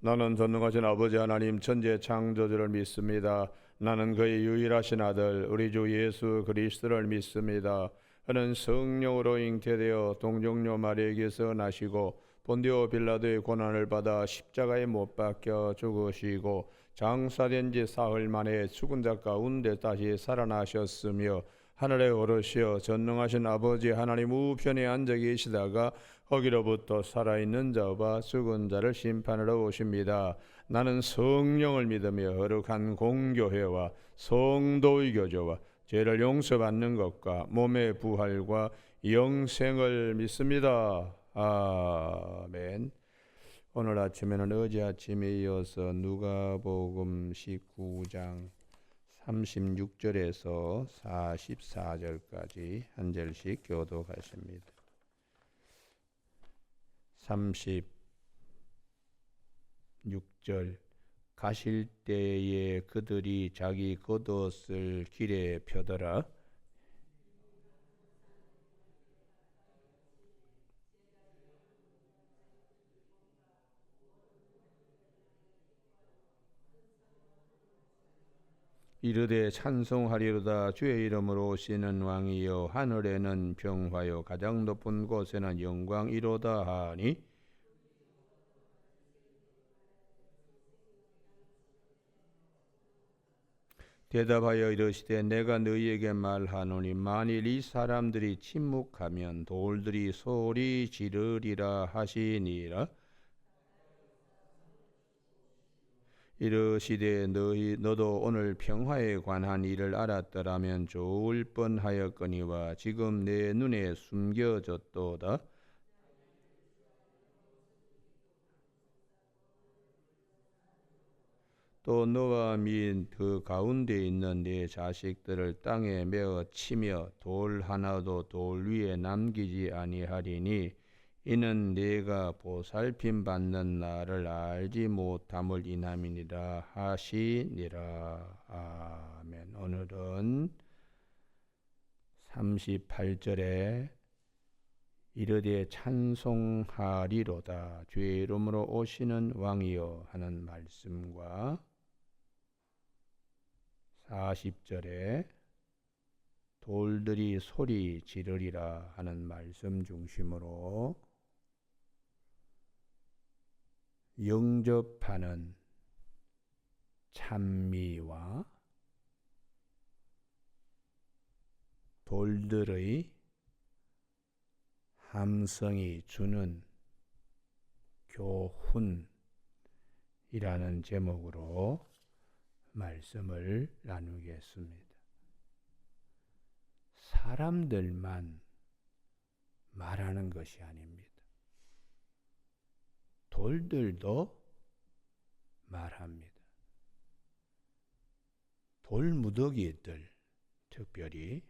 나는 전능하신 아버지 하나님 천지의 창조주를 믿습니다. 나는 그의 유일하신 아들 우리 주 예수 그리스도를 믿습니다. 그는 성령으로 잉태되어 동정녀 마리아에게서 나시고 본디오 빌라도의 고난을 받아 십자가에 못 박혀 죽으시고 장사된 지 사흘 만에 죽은 자 가운데 다시 살아나셨으며 하늘에 오르시어 전능하신 아버지 하나님 우편에 앉아 계시다가 거기로부터 살아있는 자와 죽은 자를 심판하러 오십니다. 나는 성령을 믿으며 거룩한 공교회와 성도의 교제와 죄를 용서받는 것과 몸의 부활과 영생을 믿습니다. 아멘. 오늘 아침에는 어제 아침에 이어서 누가복음 19장 36절에서 44절까지 한 절씩 교독하십니다. 36절 가실 때에 그들이 자기 겉옷을 길에 펴더라. 이르되 찬송하리로다. 주의 이름으로 오시는 왕이여, 하늘에는 평화요 가장 높은 곳에는 영광이로다 하니, 대답하여 이르시되 내가 너희에게 말하노니 만일 이 사람들이 침묵하면 돌들이 소리 지르리라 하시니라. 이르시되 너도 오늘 평화에 관한 일을 알았더라면 좋을 뻔하였거니와 지금 내 눈에 숨겨졌도다. 또 너와 및 그 가운데 있는 네 자식들을 땅에 메어 치며 돌 하나도 돌 위에 남기지 아니하리니 이는 네가 보살핌 받는 날을 알지 못함을 인함이니라 하시니라. 아멘. 오늘은 38절에 이르되 찬송하리로다. 주의 이름으로 오시는 왕이여 하는 말씀과 40절에 돌들이 소리 지르리라 하는 말씀 중심으로 영접하는 찬미와 돌들의 함성이 주는 교훈이라는 제목으로 말씀을 나누겠습니다. 사람들만 말하는 것이 아닙니다. 돌들도 말합니다. 돌무더기들, 특별히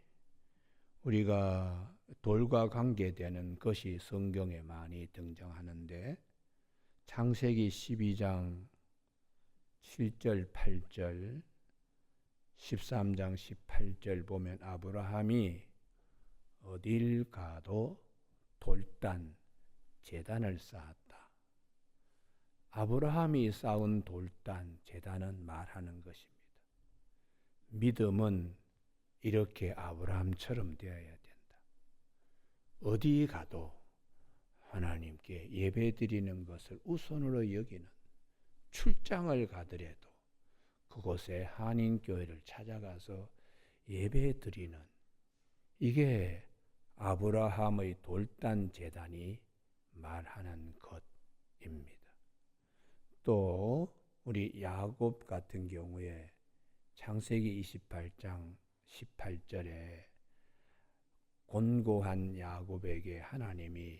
우리가 돌과 관계되는 것이 성경에 많이 등장하는데 창세기 12장 7절, 8절, 13장 18절 보면 아브라함이 어딜 가도 돌단, 제단을 쌓았다. 아브라함이 쌓은 돌단, 제단은 말하는 것입니다. 믿음은 이렇게 아브라함처럼 되어야 된다. 어디 가도 하나님께 예배드리는 것을 우선으로 여기는, 출장을 가더라도 그곳에 한인교회를 찾아가서 예배드리는, 이게 아브라함의 돌단 제단이 말하는 것입니다. 또 우리 야곱 같은 경우에 창세기 28장 18절에 곤고한 야곱에게 하나님이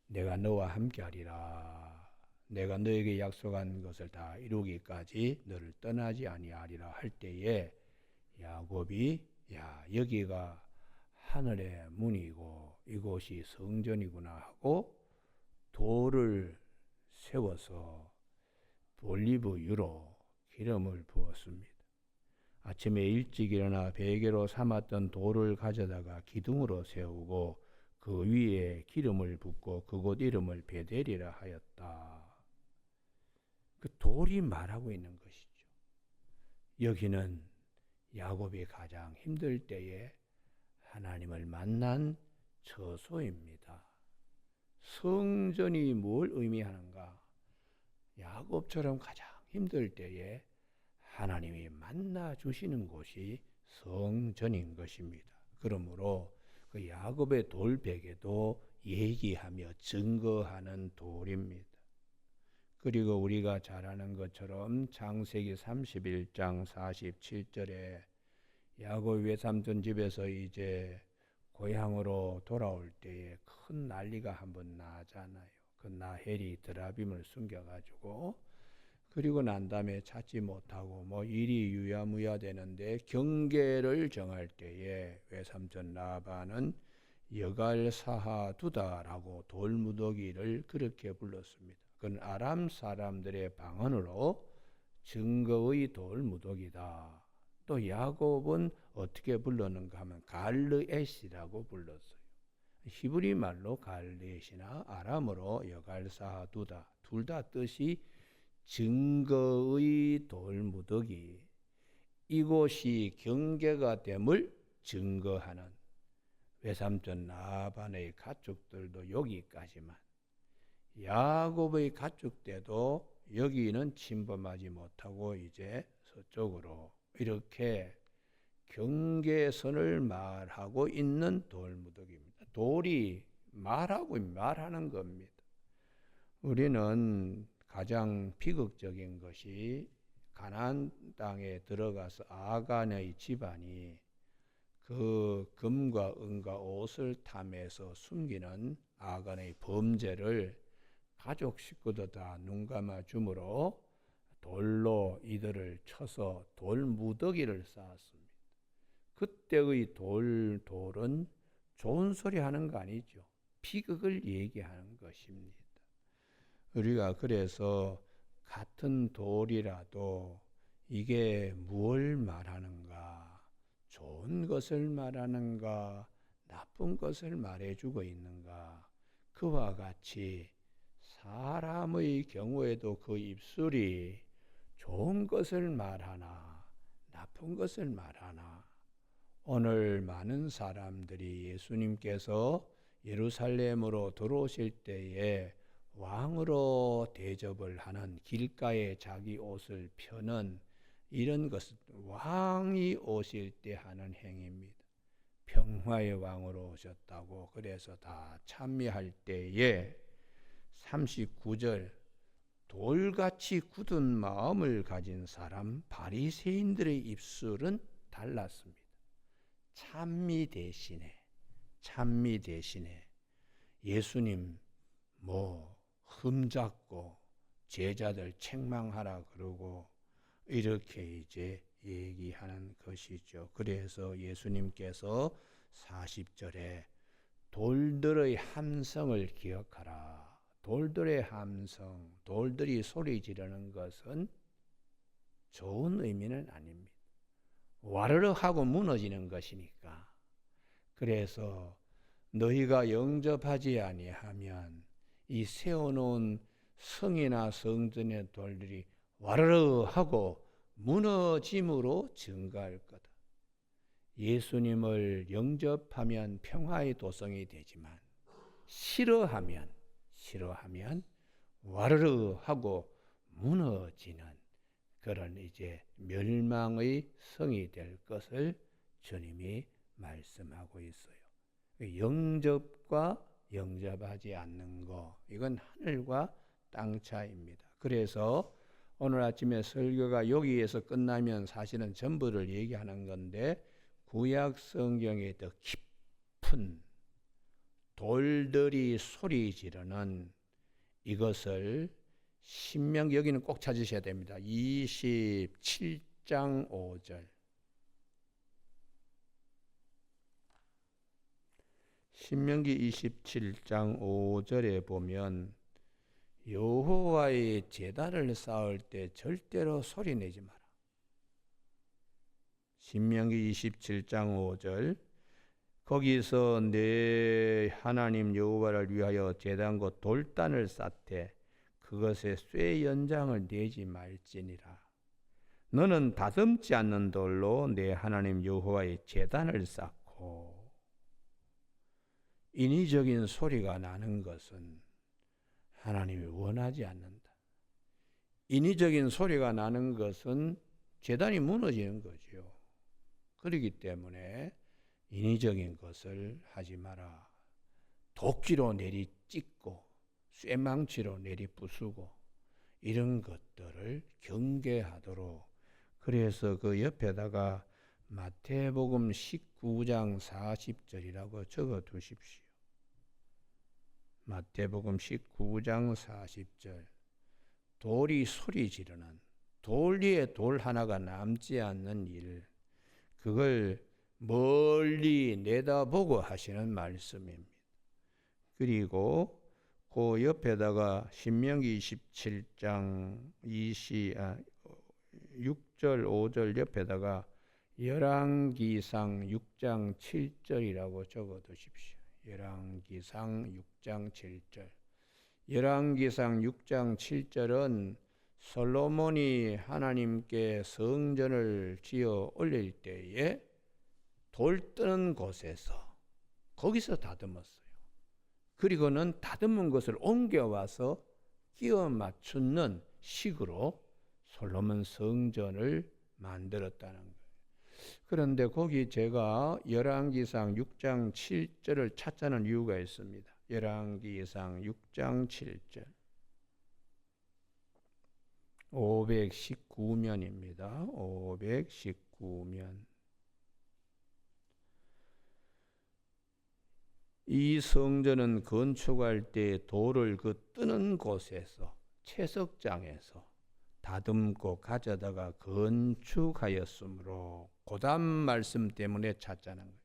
내가 너와 함께하리라, 내가 너에게 약속한 것을 다 이루기까지 너를 떠나지 아니하리라 할 때에 야곱이 여기가 하늘의 문이고 이곳이 성전이구나 하고 돌을 세워서 올리브유로 기름을 부었습니다. 아침에 일찍 일어나 베개로 삼았던 돌을 가져다가 기둥으로 세우고 그 위에 기름을 붓고 그곳 이름을 베델이라 하였다. 그 돌이 말하고 있는 것이죠. 여기는 야곱이 가장 힘들 때에 하나님을 만난 처소입니다. 성전이 뭘 의미하는가? 야곱처럼 가장 힘들 때에 하나님이 만나 주시는 곳이 성전인 것입니다. 그러므로 그 야곱의 돌베개도 얘기하며 증거하는 돌입니다. 그리고 우리가 잘 아는 것처럼 창세기 31장 47절에 야곱 외삼촌 집에서 이제 고향으로 돌아올 때에 큰 난리가 한번 나잖아요. 그 라헬이 드라빔을 숨겨가지고, 그리고 난 다음에 찾지 못하고 뭐 일이 유야무야 되는데 경계를 정할 때에 외삼촌 라반은 여갈사하두다라고 돌무더기를 그렇게 불렀습니다. 그건 아람 사람들의 방언으로 증거의 돌무더기다. 또 야곱은 어떻게 불렀는가 하면 갈르엣이라고 불렀어요. 히브리 말로 갈르엣이나 아람어로 여갈사하두다, 둘 다 뜻이 증거의 돌무더기, 이곳이 경계가 됨을 증거하는, 외삼촌 라반의 가축들도 여기까지만, 야곱의 가축들도 여기는 침범하지 못하고 이제 서쪽으로 이렇게 경계선을 말하고 있는 돌무더기입니다. 돌이 말하는 겁니다. 우리는 가장 비극적인 것이 가나안 땅에 들어가서 아간의 집안이 그 금과 은과 옷을 탐해서 숨기는 아간의 범죄를 가족 식구들 다 눈감아 주므로 돌로 이들을 쳐서 돌무더기를 쌓았습니다. 그때의 돌은 좋은 소리 하는 거 아니죠. 비극을 얘기하는 것입니다. 우리가 그래서 같은 돌이라도 이게 무엇을 말하는가, 좋은 것을 말하는가, 나쁜 것을 말해주고 있는가, 그와 같이 사람의 경우에도 그 입술이 좋은 것을 말하나 나쁜 것을 말하나. 오늘 많은 사람들이 예수님께서 예루살렘으로 들어오실 때에 왕으로 대접을 하는, 길가에 자기 옷을 펴는 이런 것은 왕이 오실 때 하는 행위입니다. 평화의 왕으로 오셨다고 그래서 다 찬미할 때에 39절, 돌같이 굳은 마음을 가진 사람 바리새인들의 입술은 달랐습니다. 찬미 대신에 예수님 흠잡고 제자들 책망하라 그러고 이렇게 이제 얘기하는 것이죠. 그래서 예수님께서 40절에 돌들의 함성을 기억하라. 돌들의 함성, 돌들이 소리 지르는 것은 좋은 의미는 아닙니다. 와르르 하고 무너지는 것이니까. 그래서 너희가 영접하지 아니하면 이 세워놓은 성이나 성전의 돌들이 와르르 하고 무너짐으로 증가할 거다. 예수님을 영접하면 평화의 도성이 되지만 싫어하면 와르르 하고 무너지는 그런 이제 멸망의 성이 될 것을 주님이 말씀하고 있어요. 영접과 영접하지 않는 거, 이건 하늘과 땅 차이입니다. 그래서 오늘 아침에 설교가 여기에서 끝나면 사실은 전부를 얘기하는 건데, 구약 성경의 더 깊은 돌들이 소리 지르는 이것을 신명기, 여기는 꼭 찾으셔야 됩니다. 27장 5절. 신명기 27장 5절에 보면 여호와의 제단을 쌓을 때 절대로 소리 내지 마라. 신명기 27장 5절. 거기서 내 하나님 여호와를 위하여 제단 곧 돌단을 쌓되 그것에 쇠 연장을 내지 말지니라. 너는 다듬지 않는 돌로 내 하나님 여호와의 제단을 쌓고. 인위적인 소리가 나는 것은 하나님이 원하지 않는다. 인위적인 소리가 나는 것은 제단이 무너지는 거죠. 그렇기 때문에 인위적인 것을 하지 마라. 도끼로 내리 찢고 쇠망치로 내리 부수고 이런 것들을 경계하도록. 그래서 그 옆에다가 마태복음 19장 40절이라고 적어 두십시오. 마태복음 19장 40절. 돌이 소리 지르는, 돌 위에 돌 하나가 남지 않는 일, 그걸 멀리 내다보고 하시는 말씀입니다. 그리고 그 옆에다가 신명기 27장 6절 5절 옆에다가 열왕기상 6장 7절이라고 적어 두십시오. 열왕기상 6장 7절. 열왕기상 6장 7절은 솔로몬이 하나님께 성전을 지어 올릴 때에 돌 뜨는 곳에서 거기서 다듬었어요. 그리고는 다듬은 것을 옮겨와서 끼워 맞추는 식으로 솔로몬 성전을 만들었다는 거예요. 그런데 거기 제가 열왕기상 6장 7절을 찾자는 이유가 있습니다. 열왕기상 6장 7절. 519면입니다. 519면. 이 성전은 건축할 때 돌을 그 뜨는 곳에서 채석장에서 다듬고 가져다가 건축하였으므로 고단 말씀 때문에 찾자는 거예요.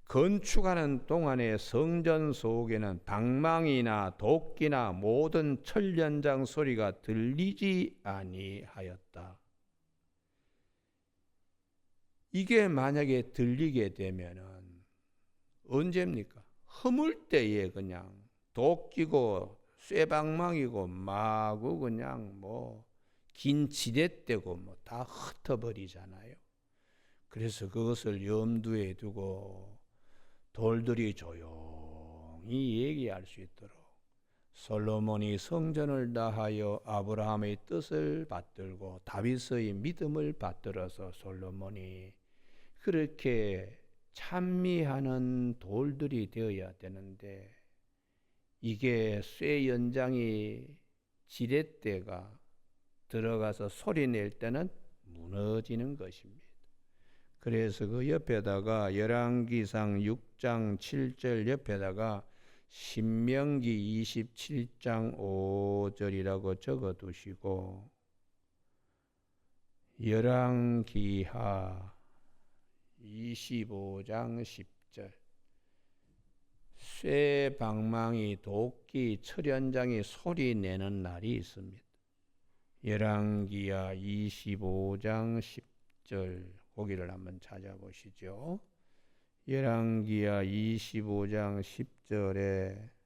건축하는 동안에 성전 속에는 방망이나 도끼나 모든 철연장 소리가 들리지 아니하였다. 이게 만약에 들리게 되면은 언제입니까? 허물 때에 그냥 도끼고 쇠방망이고 마구 그냥 긴 지렛대고 다 흩어버리잖아요. 그래서 그것을 염두에 두고 돌들이 조용히 얘기할 수 있도록 솔로몬이 성전을 다하여 아브라함의 뜻을 받들고 다윗의 믿음을 받들어서 솔로몬이 그렇게 찬미하는 돌들이 되어야 되는데, 이게 쇠 연장이 지렛대가 들어가서 소리 낼 때는 무너지는 것입니다. 그래서 그 옆에다가 열왕기상 6장 7절 옆에다가 신명기 27장 5절이라고 적어 두시고, 열왕기하 25장 10절. 쇠 방망이 도끼 철연장이 소리 내는 날이 있습니다. 열왕기하 25장 10절 거기를 한번 찾아보시죠. 열왕기하 25장 10절에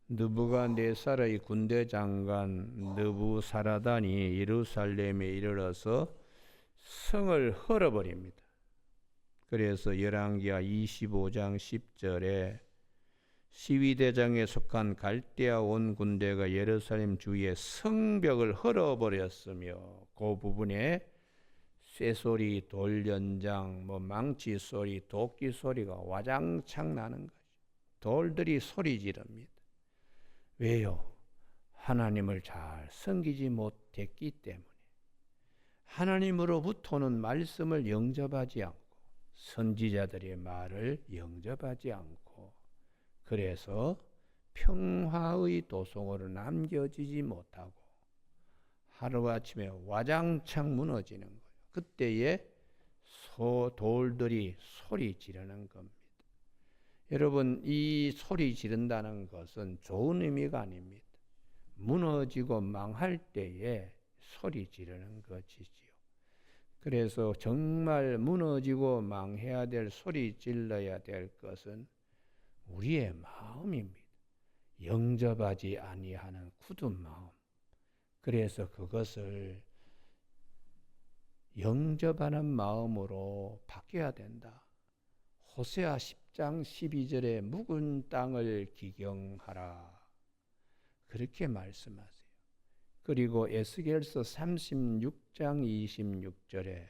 느부갓네살의 군대 장관 느부사라단이 예루살렘에 이르러서 성을 헐어버립니다. 그래서 열왕기하 25장 10절에 시위대장에 속한 갈대아 온 군대가 예루살렘 주위의 성벽을 헐어버렸으며, 그 부분에 쇠소리, 돌연장, 망치 소리, 도끼 소리가 와장창 나는 거죠. 돌들이 소리 지릅니다. 왜요? 하나님을 잘 섬기지 못했기 때문에. 하나님으로부터는 말씀을 영접하지 않고 선지자들의 말을 영접하지 않고, 그래서 평화의 도성으로 남겨지지 못하고 하루아침에 와장창 무너지는 거예요. 그때에 돌들이 소리 지르는 겁니다. 여러분, 이 소리 지른다는 것은 좋은 의미가 아닙니다. 무너지고 망할 때에 소리 지르는 것이지요. 그래서 정말 무너지고 망해야 될, 소리 질러야 될 것은 우리의 마음입니다. 영접하지 아니하는 굳은 마음. 그래서 그것을 영접하는 마음으로 바뀌어야 된다. 호세아 10장 12절에 묵은 땅을 기경하라. 그렇게 말씀하세요. 그리고 에스겔서 36장 26절에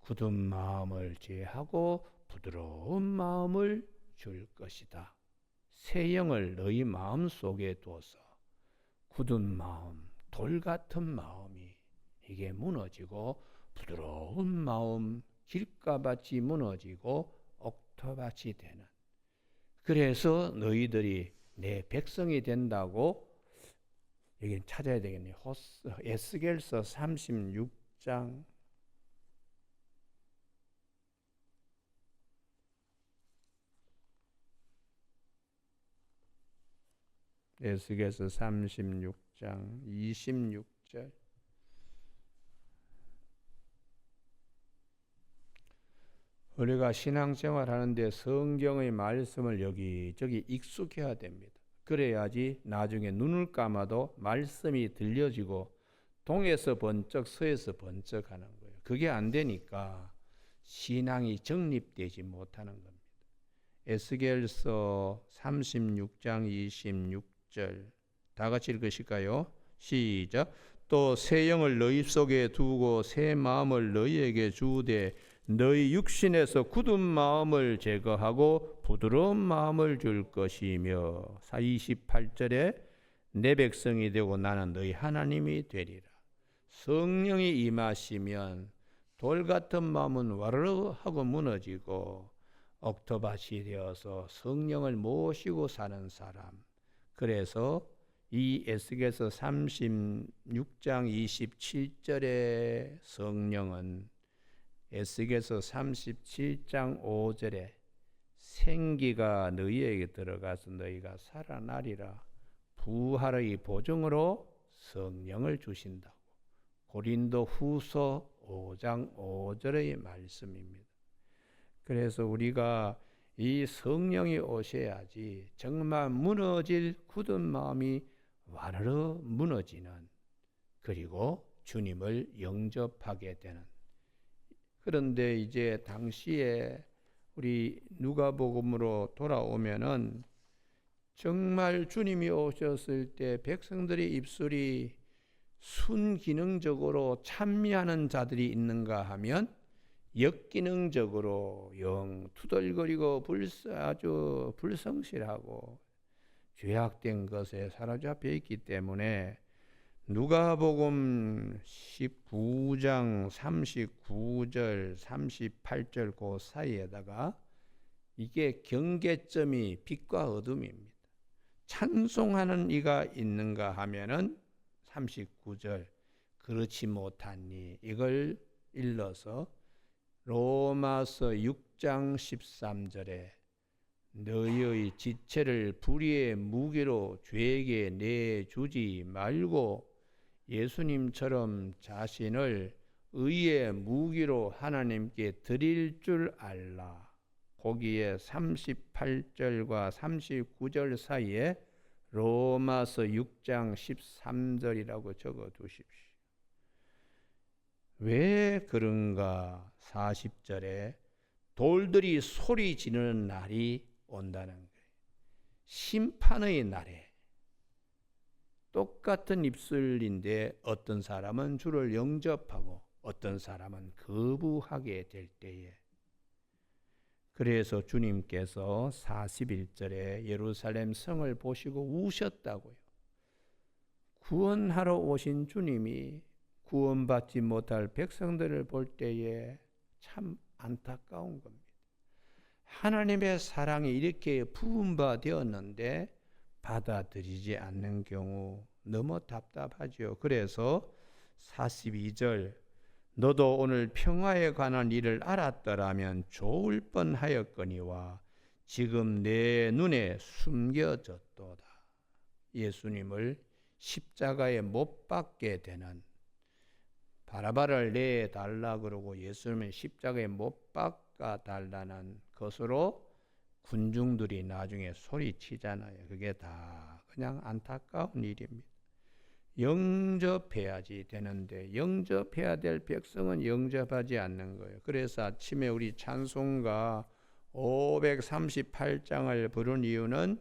굳은 마음을 제하고 부드러운 마음을 줄 것이다. 새 영을 너희 마음 속에 두어서 굳은 마음, 돌 같은 마음이 이게 무너지고 부드러운 마음, 길가밭이 무너지고 옥토밭이 되는. 그래서 너희들이 내 백성이 된다고 여기 찾아야 되겠네요. 에스겔서 36장 에스겔서 36장 26절. 우리가 신앙생활 하는데 성경의 말씀을 여기저기 익숙해야 됩니다. 그래야지 나중에 눈을 감아도 말씀이 들려지고 동에서 번쩍 서에서 번쩍 하는 거예요. 그게 안 되니까 신앙이 정립되지 못하는 겁니다. 에스겔서 36장 26절 다 같이 읽으실까요? 시작. 또 새 영을 너희 속에 두고 새 마음을 너희에게 주되 너희 육신에서 굳은 마음을 제거하고 부드러운 마음을 줄 것이며 28절에 내 백성이 되고 나는 너희 하나님이 되리라. 성령이 임하시면 돌 같은 마음은 와르르 하고 무너지고 옥토밭이 되어서 성령을 모시고 사는 사람. 그래서 이 에스겔서 36장 27절의 성령은 에스겔서 37장 5절에 생기가 너희에게 들어가서 너희가 살아나리라. 부활의 보증으로 성령을 주신다고. 고린도 후서 5장 5절의 말씀입니다. 그래서 우리가 이 성령이 오셔야지 정말 무너질 굳은 마음이 와르르 무너지는, 그리고 주님을 영접하게 되는. 그런데 이제 당시에 우리 누가복음으로 돌아오면은 정말 주님이 오셨을 때 백성들의 입술이 순기능적으로 찬미하는 자들이 있는가 하면 역기능적으로 영 투덜거리고 아주 불성실하고 죄악된 것에 사로잡혀 있기 때문에 누가복음 19장 39절 38절 그 사이에다가 이게 경계점이 빛과 어둠입니다. 찬송하는 이가 있는가 하면은 39절 그렇지 못하니 이걸 일러서 로마서 6장 13절에 너희의 지체를 불의의 무기로 죄에게 내주지 말고 예수님처럼 자신을 의의 무기로 하나님께 드릴 줄 알라. 거기에 38절과 39절 사이에 로마서 6장 13절이라고 적어 두십시오. 왜 그런가? 40절에 돌들이 소리 지르는 날이 온다는 거예요. 심판의 날에 똑같은 입술인데 어떤 사람은 주를 영접하고 어떤 사람은 거부하게 될 때에, 그래서 주님께서 41절에 예루살렘 성을 보시고 우셨다고요. 구원하러 오신 주님이 구원받지 못할 백성들을 볼 때에 참 안타까운 겁니다. 하나님의 사랑이 이렇게 부은 바 되었는데 받아들이지 않는 경우 너무 답답하죠. 그래서 42절 너도 오늘 평화에 관한 일을 알았더라면 좋을 뻔하였거니와 지금 내 눈에 숨겨졌도다. 예수님을 십자가에 못 박게 되는, 바라바를 내달라 그러고 예수님을 십자가에 못 박아 달라는 것으로 군중들이 나중에 소리치잖아요. 그게 다 그냥 안타까운 일입니다. 영접해야지 되는데 영접해야 될 백성은 영접하지 않는 거예요. 그래서 아침에 우리 찬송가 538장을 부른 이유는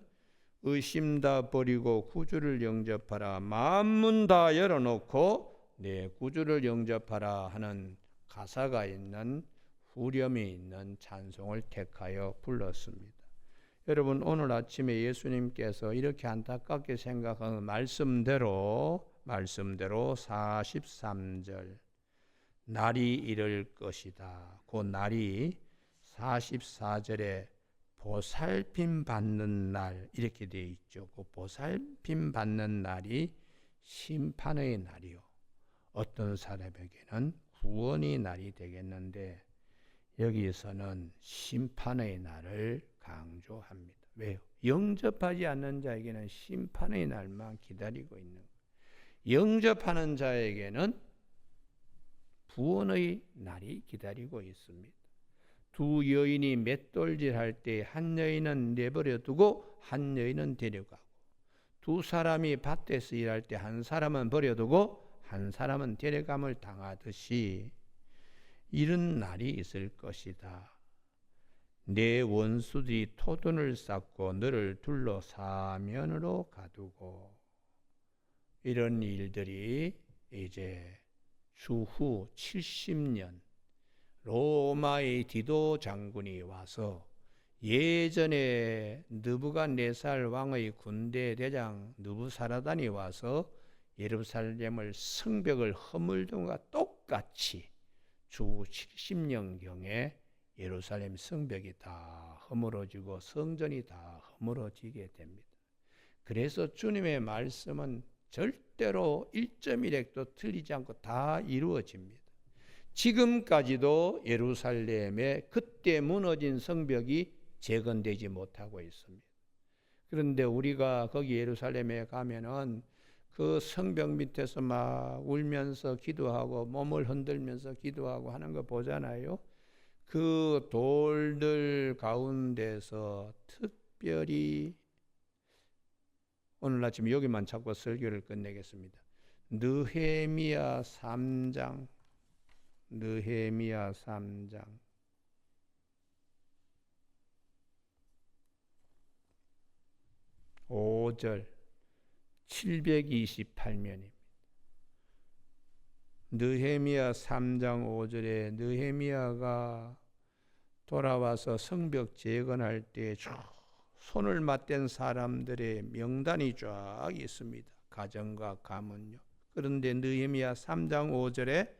의심 다 버리고 구주를 영접하라. 만문 다 열어놓고 내 구주를 영접하라 하는 가사가 있는 후렴이 있는 찬송을 택하여 불렀습니다. 여러분, 오늘 아침에 예수님께서 이렇게 안타깝게 생각하는 말씀대로 43절 날이 이를 것이다. 그 날이 44절에 보살핌 받는 날 이렇게 되어 있죠. 그 보살핌 받는 날이 심판의 날이요. 어떤 사람에게는 구원의 날이 되겠는데 여기서는 심판의 날을 강조합니다. 왜요? 영접하지 않는 자에게는 심판의 날만 기다리고 있는 거예요. 영접하는 자에게는 구원의 날이 기다리고 있습니다. 두 여인이 맷돌질할 때 한 여인은 내버려 두고 한 여인은 데려가고, 두 사람이 밭에서 일할 때 한 사람은 버려두고 한 사람은 데려감을 당하듯이 이런 날이 있을 것이다. 내 원수들이 토둔을 쌓고 너를 둘러 사면으로 가두고, 이런 일들이 이제 주후 70년 로마의 디도 장군이 와서 예전에 느부갓네살 왕의 군대 대장 느부사라단이 와서 예루살렘을 성벽을 허물던 것과 똑같이 주 70년경에 예루살렘 성벽이 다 허물어지고 성전이 다 허물어지게 됩니다. 그래서 주님의 말씀은 절대로 1.1획도 틀리지 않고 다 이루어집니다. 지금까지도 예루살렘에 그때 무너진 성벽이 재건되지 못하고 있습니다. 그런데 우리가 거기 예루살렘에 가면은 그 성벽 밑에서 막 울면서 기도하고 몸을 흔들면서 기도하고 하는 거 보잖아요. 그 돌들 가운데서 특별히 오늘 아침 여기만 잡고 설교를 끝내겠습니다. 느헤미야 3장 5절 728면입니다. 느헤미야 3장 5절에 느헤미야가 돌아와서 성벽 재건할 때 손을 맞댄 사람들의 명단이 쫙 있습니다. 가정과 가문요. 그런데 느헤미야 3장 5절에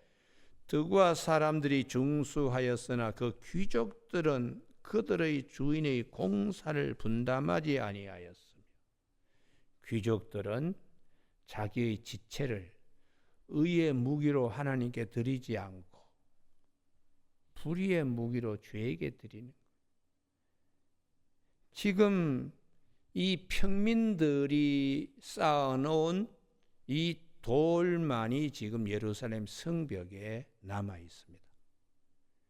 드구아 사람들이 중수하였으나 그 귀족들은 그들의 주인의 공사를 분담하지 아니하였으며, 귀족들은 자기의 지체를 의의 무기로 하나님께 드리지 않고 불의의 무기로 죄에게 드리는 거예요. 지금 이 평민들이 쌓아놓은 이 돌만이 지금 예루살렘 성벽에 남아 있습니다.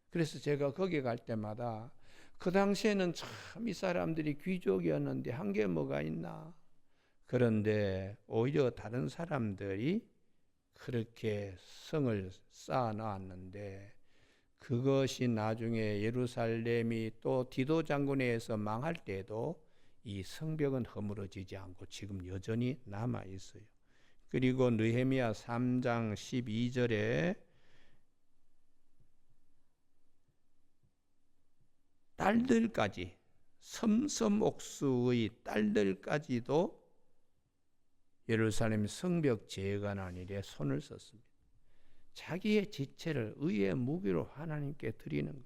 그래서 제가 거기 갈 때마다 그 당시에는 참 이 사람들이 귀족이었는데 한 게 뭐가 있나. 그런데 오히려 다른 사람들이 그렇게 성을 쌓아 놨는데 그것이 나중에 예루살렘이 또 디도 장군에 의해서 망할 때도 이 성벽은 허물어지지 않고 지금 여전히 남아 있어요. 그리고 느헤미야 3장 12절에 딸들까지 섬섬옥수의 딸들까지도 예루살렘 성벽 재건한 일에 손을 썼습니다. 자기의 지체를 의의 무기로 하나님께 드리는 거죠.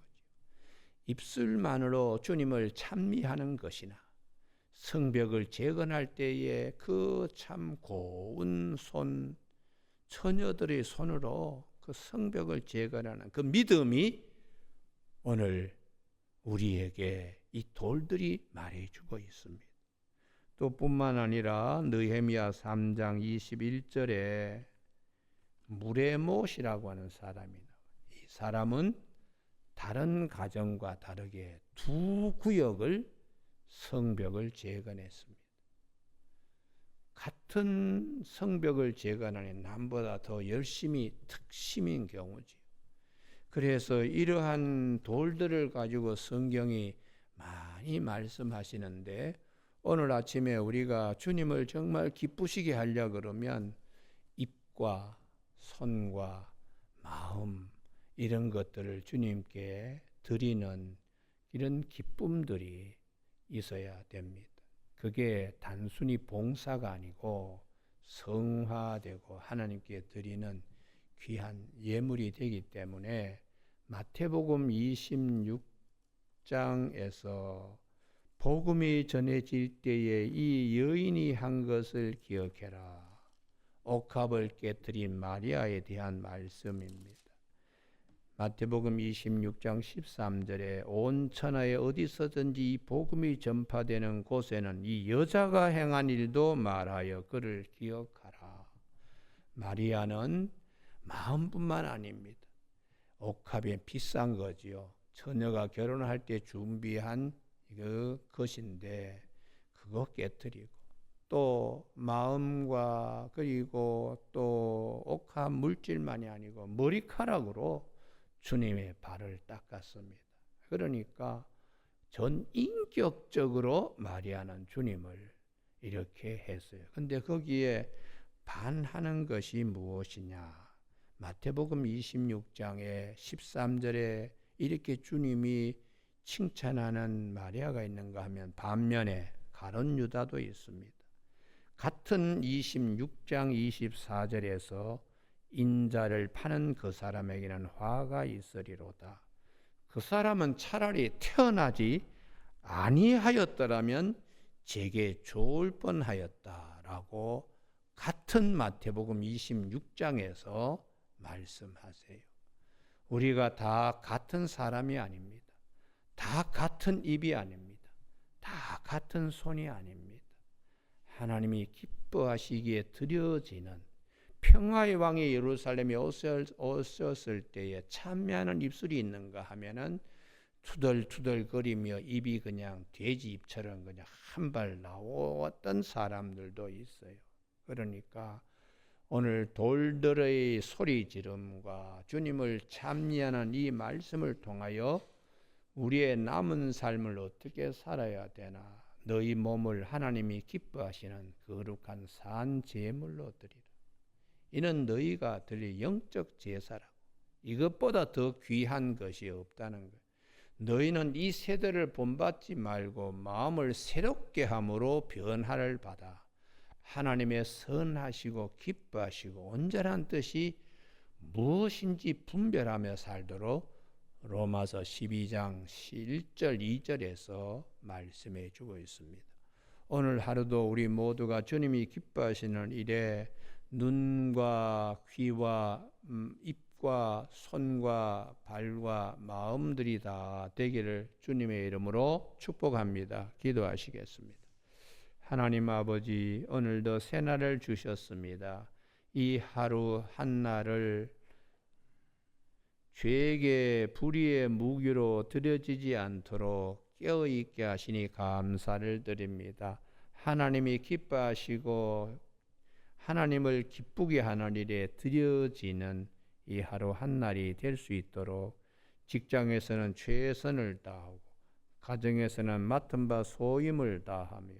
입술만으로 주님을 찬미하는 것이나 성벽을 재건할 때에 그 참 고운 손, 처녀들의 손으로 그 성벽을 재건하는 그 믿음이 오늘 우리에게 이 돌들이 말해주고 있습니다. 또 뿐만 아니라 느헤미야 3장 21절에 무레못이라고 하는 사람이 나와요. 이 사람은 다른 가정과 다르게 두 구역을 성벽을 재건했습니다. 같은 성벽을 재건하는 남보다 더 열심히 특심인 경우지요. 그래서 이러한 돌들을 가지고 성경이 많이 말씀하시는데, 오늘 아침에 우리가 주님을 정말 기쁘시게 하려 그러면 입과 손과 마음, 이런 것들을 주님께 드리는 이런 기쁨들이 있어야 됩니다. 그게 단순히 봉사가 아니고 성화되고 하나님께 드리는 귀한 예물이 되기 때문에 마태복음 26장에서 복음이 전해질 때에 이 여인이 한 것을 기억해라, 옥합을 깨뜨린 마리아에 대한 말씀입니다. 마태복음 26장 13절에 온 천하에 어디서든지 이 복음이 전파되는 곳에는 이 여자가 행한 일도 말하여 그를 기억하라. 마리아는 마음뿐만 아닙니다. 옥합이 비싼 거지요. 처녀가 결혼할 때 준비한 것인데 그거 깨뜨리고, 또 마음과 그리고 또 옥합 물질만이 아니고 머리카락으로 주님의 발을 닦았습니다. 그러니까 전 인격적으로 마리아는 주님을 이렇게 했어요. 근데 거기에 반하는 것이 무엇이냐? 마태복음 26장에 13절에 이렇게 주님이 칭찬하는 마리아가 있는가 하면 반면에 가룟 유다도 있습니다. 같은 26장 24절에서 인자를 파는 그 사람에게는 화가 있으리로다. 그 사람은 차라리 태어나지 아니하였더라면 제게 좋을 뻔하였다라고 같은 마태복음 26장에서 말씀하세요. 우리가 다 같은 사람이 아닙니다. 다 같은 입이 아닙니다. 다 같은 손이 아닙니다. 하나님이 기뻐하시기에 드려지는 평화의 왕이 예루살렘에 오셨을 때에 찬미하는 입술이 있는가 하면은 투덜투덜거리며 입이 그냥 돼지 입처럼 그냥 한 발 나왔던 사람들도 있어요. 그러니까 오늘 돌들의 소리 지름과 주님을 찬미하는 이 말씀을 통하여 우리의 남은 삶을 어떻게 살아야 되나, 너희 몸을 하나님이 기뻐하시는 거룩한 산 제물로 드리라. 이는 너희가 드릴 영적 제사라고. 이것보다 더 귀한 것이 없다는 거예요. 너희는 이 세대를 본받지 말고 마음을 새롭게 함으로 변화를 받아 하나님의 선하시고 기뻐하시고 온전한 뜻이 무엇인지 분별하며 살도록 로마서 12장 1절 2절에서 말씀해 주고 있습니다. 오늘 하루도 우리 모두가 주님이 기뻐하시는 일에 눈과 귀와 입과 손과 발과 마음들이 다 되기를 주님의 이름으로 축복합니다. 기도하시겠습니다. 하나님 아버지, 오늘도 새날을 주셨습니다. 이 하루 한날을 죄에게 불의의 무기로 들여지지 않도록 깨어있게 하시니 감사를 드립니다. 하나님이 기뻐하시고 하나님을 기쁘게 하는 일에 드려지는 이 하루 한날이 될 수 있도록 직장에서는 최선을 다하고 가정에서는 맡은 바 소임을 다하며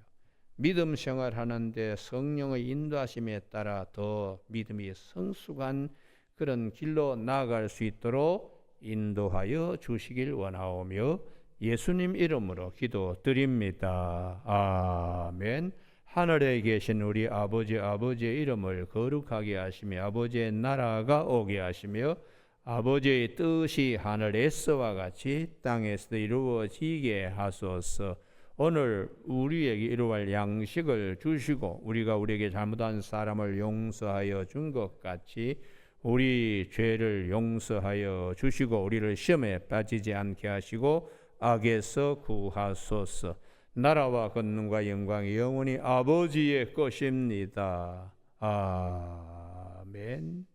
믿음 생활하는데 성령의 인도하심에 따라 더 믿음이 성숙한 그런 길로 나아갈 수 있도록 인도하여 주시길 원하오며 예수님 이름으로 기도드립니다. 아멘. 하늘에 계신 우리 아버지의 이름을 거룩하게 하시며 아버지의 나라가 오게 하시며 아버지의 뜻이 하늘에서와 같이 땅에서도 이루어지게 하소서. 오늘 우리에게 이루어갈 양식을 주시고 우리가 우리에게 잘못한 사람을 용서하여 준 것 같이 우리 죄를 용서하여 주시고 우리를 시험에 빠지지 않게 하시고 악에서 구하소서. 나라와 권능과 영광이 영원히 아버지의 것입니다. 아멘.